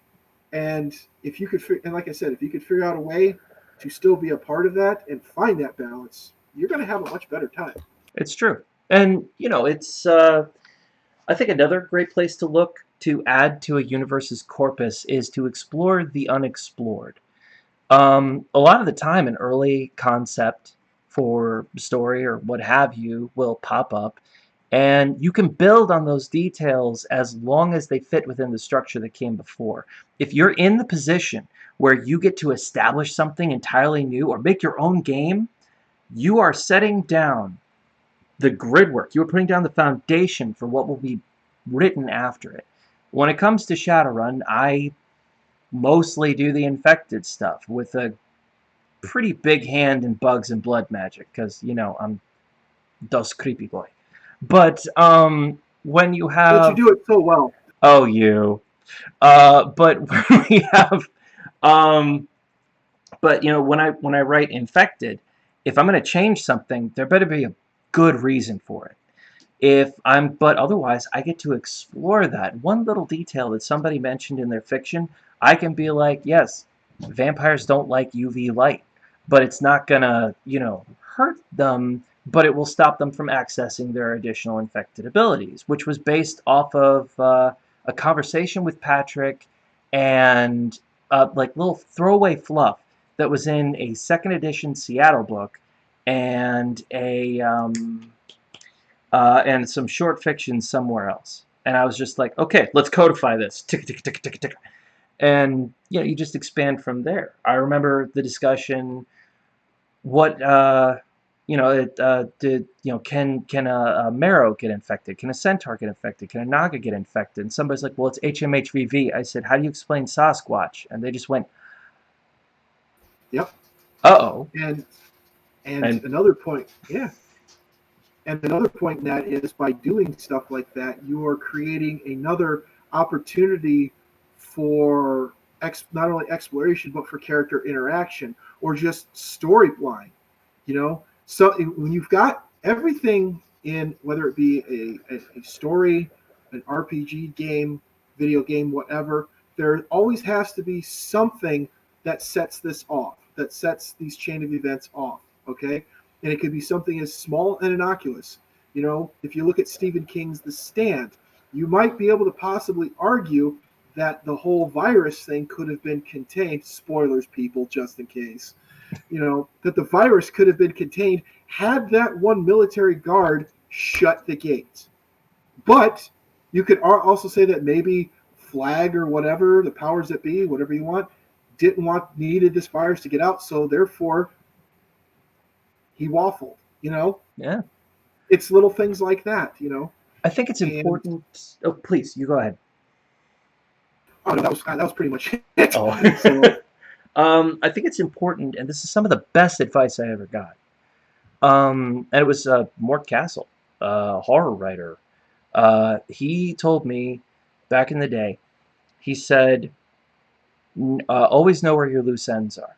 And if you could, and like I said, if you could figure out a way to still be a part of that and find that balance, you're going to have a much better time. It's true. And, you know, it's, I think another great place to look to add to a universe's corpus is to explore the unexplored. A lot of the time, an early concept for story or what have you will pop up, and you can build on those details as long as they fit within the structure that came before. If you're in the position where you get to establish something entirely new or make your own game, you are setting down the grid work. You are putting down the foundation for what will be written after it. When it comes to Shadowrun, I mostly do the infected stuff with a pretty big hand in bugs and blood magic because, you know, I'm dos creepy boy. But when you have... But you do it so well. Oh, you. But when we have... but, you know, when I write infected, if I'm going to change something, there better be a good reason for it. But otherwise, I get to explore that. One little detail that somebody mentioned in their fiction, I can be like, yes, vampires don't like UV light, but it's not gonna, you know, hurt them, but it will stop them from accessing their additional infected abilities, which was based off of a conversation with Patrick and like little throwaway fluff that was in a second edition Seattle book and and some short fiction somewhere else. And I was just like, okay, let's codify this. Tick, tick, tick, tick, tick. And, you know, you just expand from there. I remember the discussion, what, you know, did, you know, can a Marrow get infected? Can a Centaur get infected? Can a Naga get infected? And somebody's like, well, it's HMHVV. I said, how do you explain Sasquatch? And they just went, yep. Uh-oh. And another point, yeah. And another point in that is by doing stuff like that, you are creating another opportunity for not only exploration, but for character interaction or just storyline. You know, so when you've got everything in, whether it be a story, an RPG game, video game, whatever, there always has to be something that sets this off, that sets these chain of events off. Okay. And it could be something as small and innocuous. You know, if you look at Stephen King's The Stand, you might be able to possibly argue that the whole virus thing could have been contained. Spoilers, people, just in case. You know, that the virus could have been contained had that one military guard shut the gate. But you could also say that maybe Flag or whatever, the powers that be, whatever you want, needed this virus to get out. So therefore, he waffled, you know? Yeah. It's little things like that, you know? I think it's important... Oh, please, you go ahead. Oh, no, that was pretty much it. Oh. So, I think it's important, and this is some of the best advice I ever got. And it was Mort Castle, horror writer. He told me back in the day, he said, always know where your loose ends are.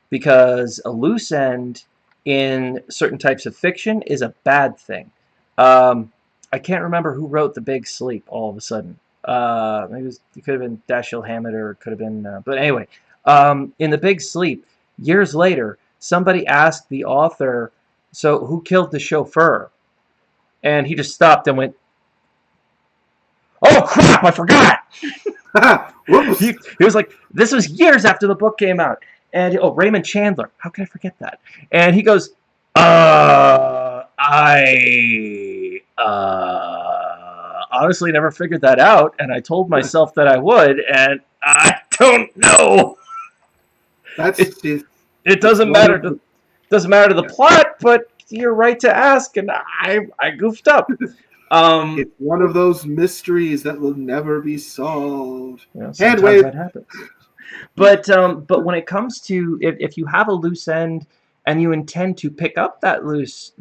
Because a loose end in certain types of fiction is a bad thing. I can't remember who wrote The Big Sleep all of a sudden. Maybe it could have been Dashiell Hammett, or it could have been. But anyway, in The Big Sleep, years later, somebody asked the author, "So who killed the chauffeur?" And he just stopped and went, "Oh crap! I forgot." Whoops. He was like, this was years after the book came out. And, Raymond Chandler. How can I forget that? And he goes, I honestly never figured that out. And I told myself that I would. And I don't know. That's It doesn't matter to the plot, but you're right to ask. And I goofed up. It's one of those mysteries that will never be solved. Hand wave. That happens. But when it comes to if you have a loose end and you intend to pick up that loose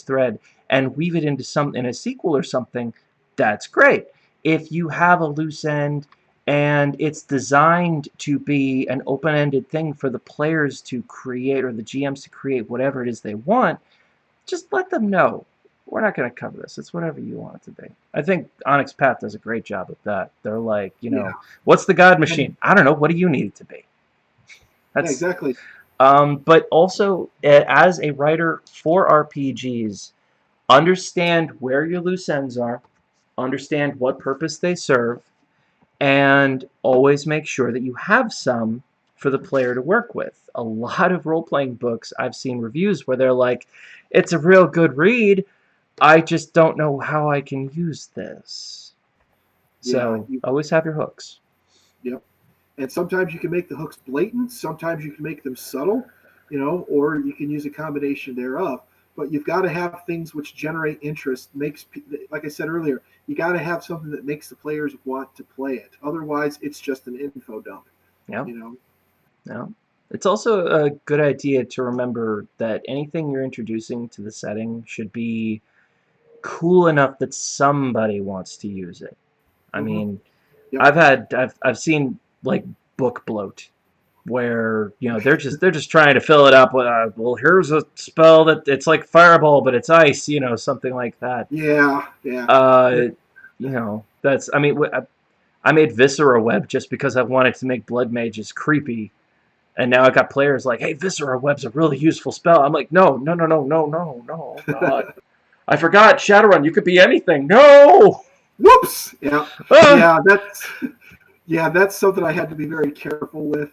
thread and weave it into in a sequel or something, that's great. If you have a loose end and it's designed to be an open-ended thing for the players to create, or the GMs to create whatever it is they want, just let them know. We're not going to cover this. It's whatever you want it to be. I think Onyx Path does a great job with that. They're like, what's the God Machine? I don't know. What do you need it to be? That's exactly. But also, as a writer for RPGs, understand where your loose ends are, understand what purpose they serve, and always make sure that you have some for the player to work with. A lot of role-playing books, I've seen reviews where they're like, it's a real good read, I just don't know how I can use this. So always have your hooks. Yep. And sometimes you can make the hooks blatant. Sometimes you can make them subtle, or you can use a combination thereof. But you've got to have things which generate interest. Like I said earlier, you got to have something that makes the players want to play it. Otherwise, it's just an info dump. Yeah. Yeah. It's also a good idea to remember that anything you're introducing to the setting should be cool enough that somebody wants to use it. I mean, I've seen like book bloat where they're just trying to fill it up with well, here's a spell that it's like fireball but it's ice, something like that. That's, I mean, I made Viscera Web just because I wanted to make blood mages creepy. And now I got players like, hey, Viscera Web's a really useful spell. I'm like, no. God. I forgot, Shadowrun, you could be anything. No! Whoops! Yeah. That's something I had to be very careful with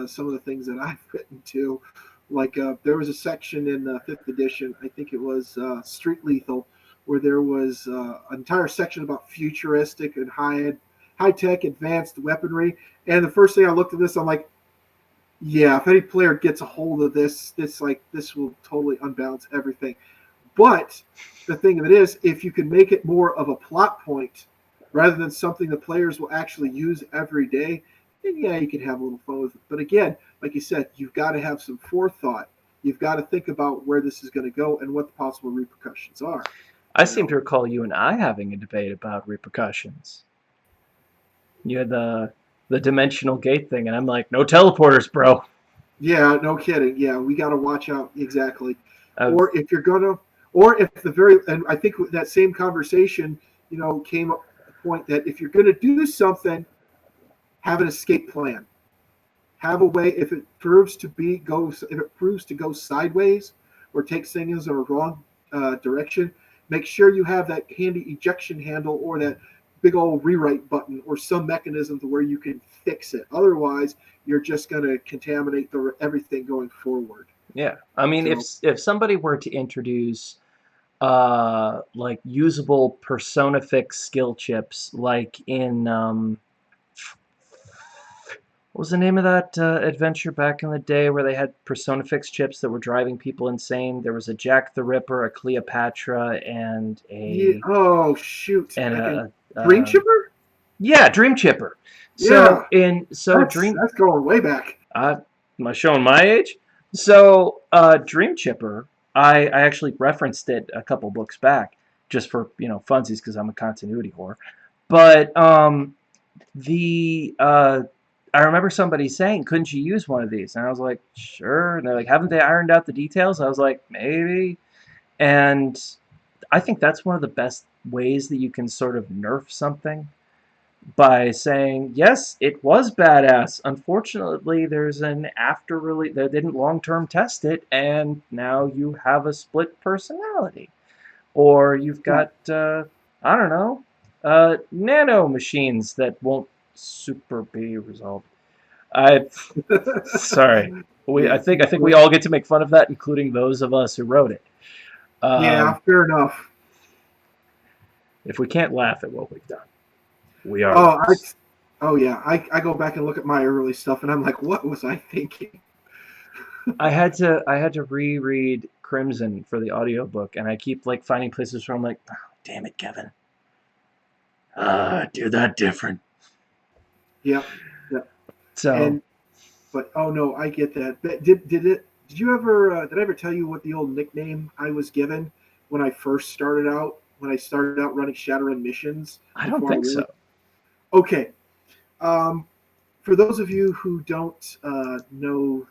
some of the things that I've written too. Like there was a section in 5th edition, I think it was Street Lethal, where there was an entire section about futuristic and high-tech advanced weaponry. And the first thing I looked at this, I'm like, yeah, if any player gets a hold of this will totally unbalance everything. But the thing of it is, if you can make it more of a plot point rather than something the players will actually use every day, then yeah, you can have a little fun with it. But again, like you said, you've got to have some forethought. You've got to think about where this is going to go and what the possible repercussions are. I seem to recall you and I having a debate about repercussions. You had the dimensional gate thing, and I'm like, no teleporters, bro. Yeah, no kidding. Yeah, we got to watch out. Exactly. Or if I think that same conversation, came up to the point that if you're going to do something, have an escape plan. Have a way, if it proves to go sideways or takes things in a wrong direction, make sure you have that handy ejection handle or that big old rewrite button or some mechanism to where you can fix it. Otherwise, you're just going to contaminate everything going forward. Yeah, I mean, if somebody were to introduce like usable Persona Fix skill chips, like in what was the name of that adventure back in the day where they had Persona Fix chips that were driving people insane? There was a Jack the Ripper, a Cleopatra, and a Dream Chipper. Yeah, Dream Chipper. That's going way back. Am I showing my age? So, Dream Chipper I actually referenced it a couple books back, just for funsies, because I'm a continuity whore. But the I remember somebody saying, "Couldn't you use one of these?" And I was like, "Sure." And they're like, "Haven't they ironed out the details?" I was like, "Maybe." And I think that's one of the best ways that you can sort of nerf something, by saying, yes, it was badass. Unfortunately, there's an after release. They didn't long term test it, and now you have a split personality. Or you've Yeah. got, I don't know, nano machines that won't super be resolved. I Sorry. Yeah. I think we all get to make fun of that, including those of us who wrote it. Yeah, fair enough. If we can't laugh at what we've done, we are Oh, losers. yeah. I go back and look at my early stuff, and I'm like, what was I thinking? I had to reread Crimson for the audiobook, and I keep like finding places where I'm like, oh, damn it, Kevin. Do that different. Yeah, yeah. So And but oh no, I get that. Did you ever did I ever tell you what the old nickname I was given when I first started out? When I started out running Shadowrun missions I don't before I think really. so. Okay. Um, for those of you who don't know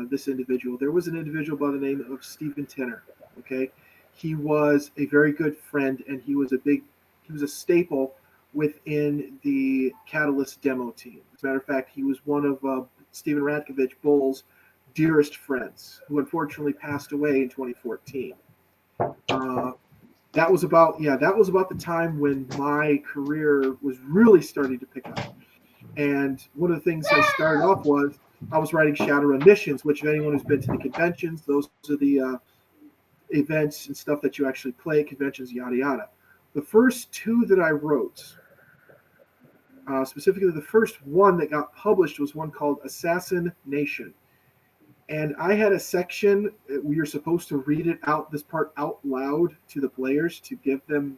this individual, there was an individual by the name of Stephen Tenner. Okay, he was a very good friend, and he was a staple within the Catalyst demo team. As a matter of fact, he was one of Stephen Radkovich Bull's dearest friends, who unfortunately passed away in 2014. Uh, that was about the time when my career was really starting to pick up. And one of the things I started off was I was writing Shadowrun missions, which if anyone who's been to the conventions, those are the events and stuff that you actually play, conventions, yada yada. The first two that I wrote, specifically the first one that got published, was one called Assassin Nation. And I had a section where you're supposed to read it out, this part out loud to the players to give them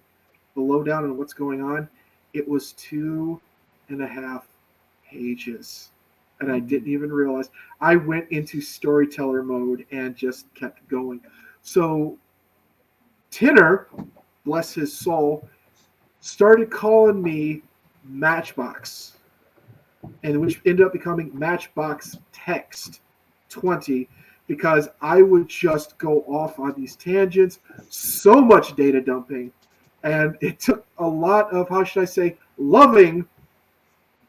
the lowdown on what's going on. It was 2.5 pages. And I didn't even realize. I went into storyteller mode and just kept going. So Tinner, bless his soul, started calling me Matchbox, and which ended up becoming Matchbox Text 20, because I would just go off on these tangents, so much data dumping, and it took a lot of, how should I say, loving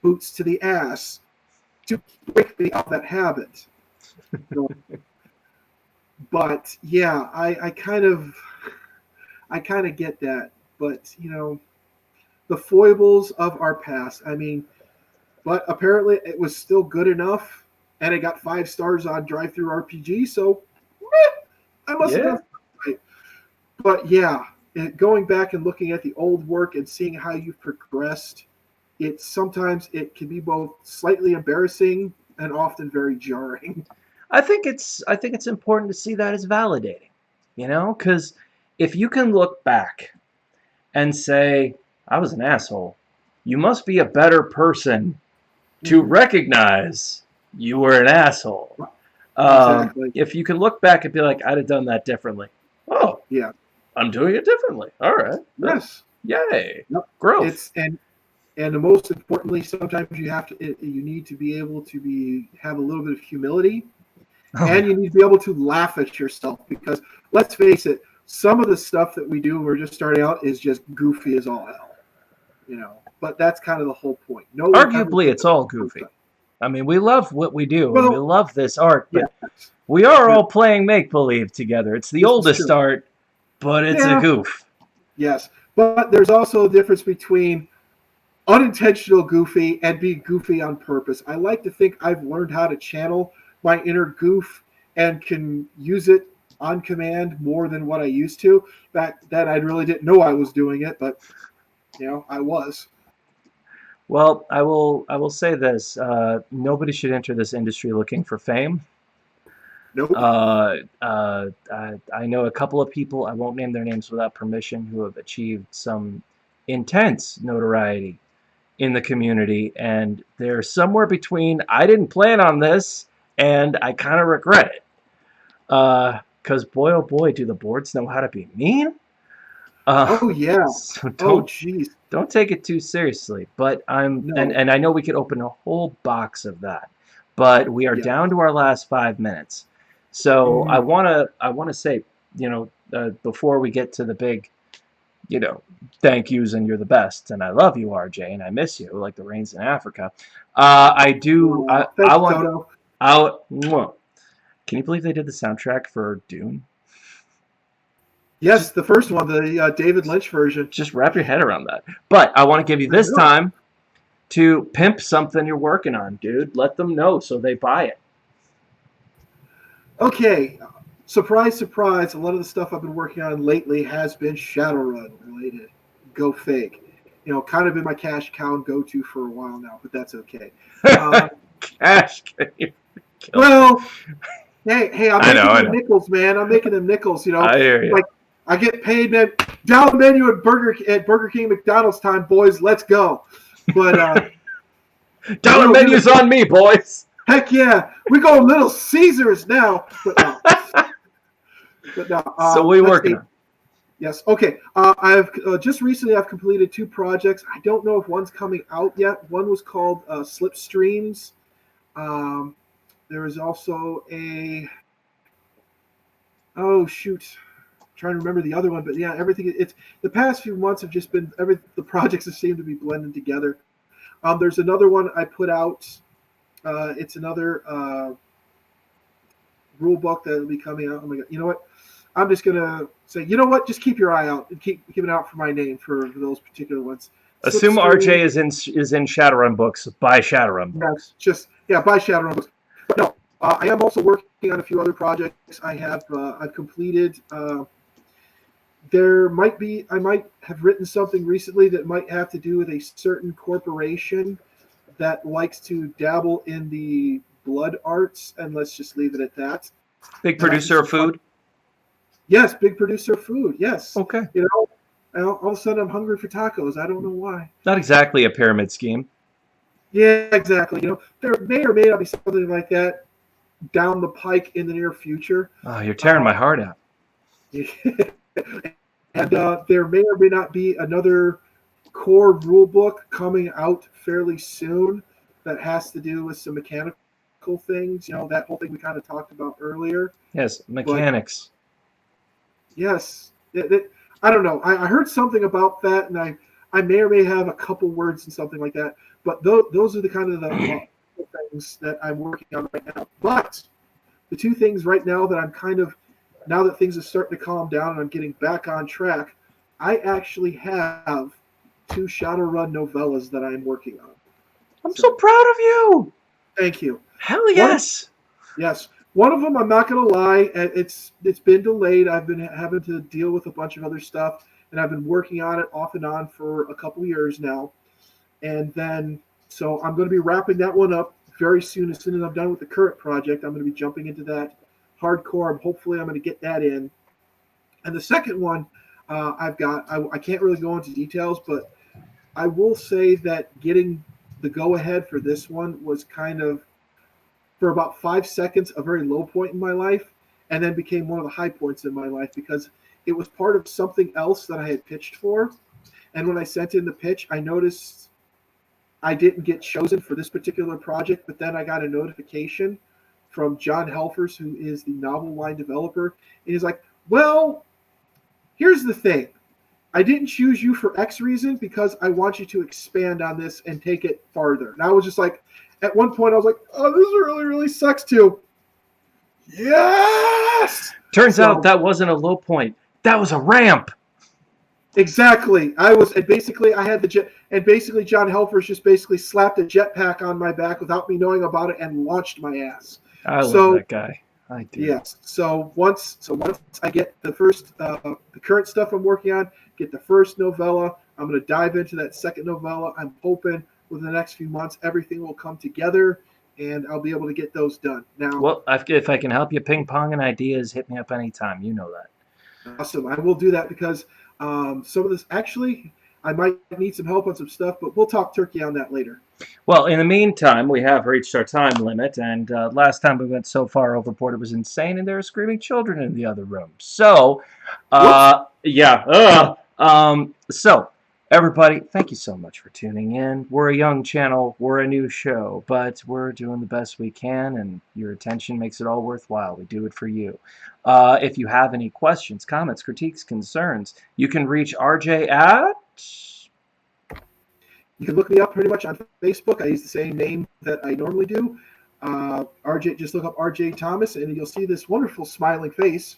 boots to the ass to break me off that habit. So, but yeah, I kind of get that, but the foibles of our past. I mean, but apparently it was still good enough, and it got 5 stars on DriveThru RPG. So I must have Yeah. done something right. But yeah, going back and looking at the old work and seeing how you've progressed, sometimes it can be both slightly embarrassing and often very jarring. I think it's important to see that as validating, because if you can look back and say, I was an asshole, you must be a better person to Mm-hmm. recognize you were an asshole. Exactly. If you can look back and be like, I'd have done that differently. Oh, Yeah. I'm doing it differently. All right. Yes. Yay. Yep. Growth. It's and most importantly, sometimes you need to be able to have a little bit of humility, Oh, and yeah. you need to be able to laugh at yourself, because let's face it, some of the stuff that we do when we're just starting out is just goofy as all hell. But that's kind of the whole point. No one ever Arguably, gets it's it all goofy. perfect. I mean, we love what we do and we Well, love this art, but yes, we are all playing make believe together. It's the this is oldest true. art, but it's a Yeah, goof. yes, but there's also a difference between unintentional goofy and being goofy on purpose. I like to think I've learned how to channel my inner goof and can use it on command more than what I used to. Back then, I really didn't know I was doing it, but I was. Well, I will say this: nobody should enter this industry looking for fame. Nope. I know a couple of people. I won't name their names without permission, who have achieved some intense notoriety in the community, and they're somewhere between I didn't plan on this and I kind of regret it. because boy, oh boy, do the boards know how to be mean. Uh, Oh yeah. so Oh don't geez. don't take it too seriously. But I'm No. and I know we could open a whole box of that, but we are Yeah. down to our last 5 minutes. So I Mm. wanna say, before we get to the big, you know, thank yous and you're the best and I love you, RJ, and I miss you like the rains in Africa. I do. Thank I you, want. Toto. Mwah. Can you believe they did the soundtrack for Dune? Yes, Just the first one, the David Lynch version. just wrap your head around that. But I want to give you I this know. time to pimp something you're working on, dude. Let them know so they buy it. Okay, surprise, surprise. A lot of the stuff I've been working on lately has been Shadowrun related. Go fake. Kind of been my cash cow and go to for a while now, but that's okay. Uh, Cash, can you kill? well, hey, I'm I know, making I them know. nickels, man. I'm making them nickels. I hear you. Like I get paid, man. Down the menu at Burger King, McDonald's time, boys. Let's go. But Dollar menus on me, boys. heck yeah, we go Little Caesars now. But no, but no. So what are you working on? Yes. Okay. I've just recently I've completed 2 projects. I don't know if one's coming out yet. One was called Slipstreams. Um, there was also a oh shoot, I'm trying to remember the other one. But yeah, everything. It's the past few months have just been the projects have seemed to be blending together. There's another one I put out. It's another rule book that will be coming out. Oh my god! You know what? I'm just gonna say, you know what? Just keep your eye out and keep an eye out for my name for those particular ones. Assume RJ is in Shadowrun books. Buy Shadowrun books. Buy Shadowrun books. But no, I am also working on a few other projects. I've completed. I might have written something recently that might have to do with a certain corporation that likes to dabble in the blood arts, and let's just leave it at that. Big producer of food. Yes, big producer of food. Yes. Okay. All of a sudden I'm hungry for tacos. I don't know why. Not exactly a pyramid scheme. Yeah, exactly. There may or may not be something like that down the pike in the near future. Oh, you're tearing my heart out. And there may or may not be another core rule book coming out fairly soon that has to do with some mechanical things. That whole thing we kind of talked about earlier. Yes, mechanics. Yes. I don't know. I heard something about that, and I may or may have a couple words and something like that. But those are the kind of the things that I'm working on right now. But the 2 things right now that I'm kind of, now that things are starting to calm down and I'm getting back on track, I actually have 2 Shadowrun novellas that I'm working on. I'm so proud of you. Thank you. Hell yes. Yes. One of them, I'm not going to lie, it's been delayed. I've been having to deal with a bunch of other stuff, and I've been working on it off and on for a couple years now. And then, so I'm going to be wrapping that one up very soon. As soon as I'm done with the current project, I'm going to be jumping into that hardcore. Hopefully, I'm going to get that in. And the second one, I can't really go into details, but I will say that getting the go-ahead for this one was kind of, for about 5 seconds, a very low point in my life, and then became one of the high points in my life because it was part of something else that I had pitched for. And when I sent in the pitch, I noticed I didn't get chosen for this particular project, but then I got a notification from John Helfers, who is the novel line developer. And he's like, well, here's the thing. I didn't choose you for X reason because I want you to expand on this and take it farther. And I was just like, at one point, I was like, oh, this really, really sucks too. Yes! Turns out that wasn't a low point. That was a ramp. Exactly. And basically I had the jet, and basically John Helfers just basically slapped a jetpack on my back without me knowing about it and launched my ass. I love that guy. I do. Yes. So once I get the first, the current stuff I'm working on, get the first novella, I'm going to dive into that second novella. I'm hoping within the next few months, everything will come together and I'll be able to get those done. Now, well, if I can help you ping pong and ideas, hit me up anytime. You know that. Awesome. I will do that because some of this, actually, I might need some help on some stuff, but we'll talk turkey on that later. Well, in the meantime, we have reached our time limit, and last time we went so far overboard, it was insane, and there were screaming children in the other room. So, yeah. So, everybody, thank you so much for tuning in. We're a young channel, we're a new show, but we're doing the best we can, and your attention makes it all worthwhile. We do it for you. If you have any questions, comments, critiques, concerns, you can reach RJ at... You can look me up pretty much on Facebook. I use the same name that I normally do. RJ, just look up RJ Thomas, and you'll see this wonderful smiling face.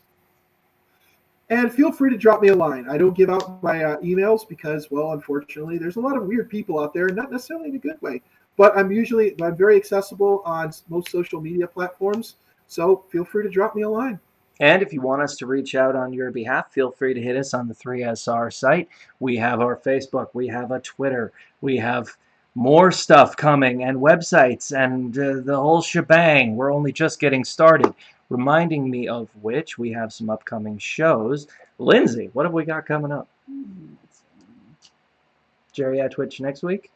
And feel free to drop me a line. I don't give out my emails because, well, unfortunately, there's a lot of weird people out there, not necessarily in a good way. But I'm very accessible on most social media platforms. So feel free to drop me a line. And if you want us to reach out on your behalf, feel free to hit us on the 3SR site. We have our Facebook, we have a Twitter, we have more stuff coming, and websites, and the whole shebang. We're only just getting started. Reminding me of which, we have some upcoming shows. Lindsay, what have we got coming up? Jerry at Twitch next week?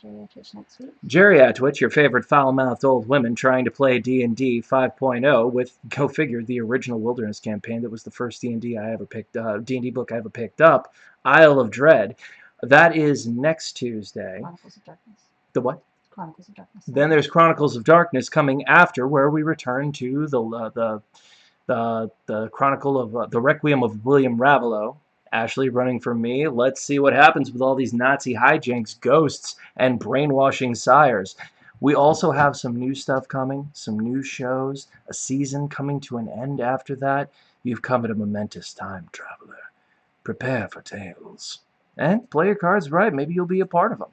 Jerry at Twitch next week. Jerry at Twitch, your favorite foul-mouthed old women trying to play D&D 5.0 with, go figure, the original Wilderness campaign that was the first D&D I ever picked up, D&D book I ever picked up, Isle of Dread. That is next Tuesday. Chronicles of Darkness. The what? Chronicles of Darkness. Then there's Chronicles of Darkness coming after, where we return to the Chronicle of the Requiem of William Raveloe. Ashley running for me. Let's see what happens with all these Nazi hijinks, ghosts, and brainwashing sires. We also have some new stuff coming, some new shows, a season coming to an end after that. You've come at a momentous time, traveler. Prepare for tales. And play your cards right. Maybe you'll be a part of them.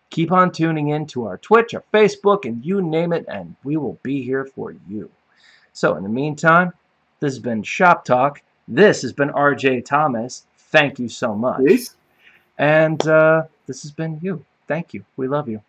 Keep on tuning in to our Twitch, our Facebook, and you name it, and we will be here for you. So in the meantime, this has been Shop Talk. This has been RJ Thomas. Thank you so much. Peace. And this has been you. Thank you. We love you.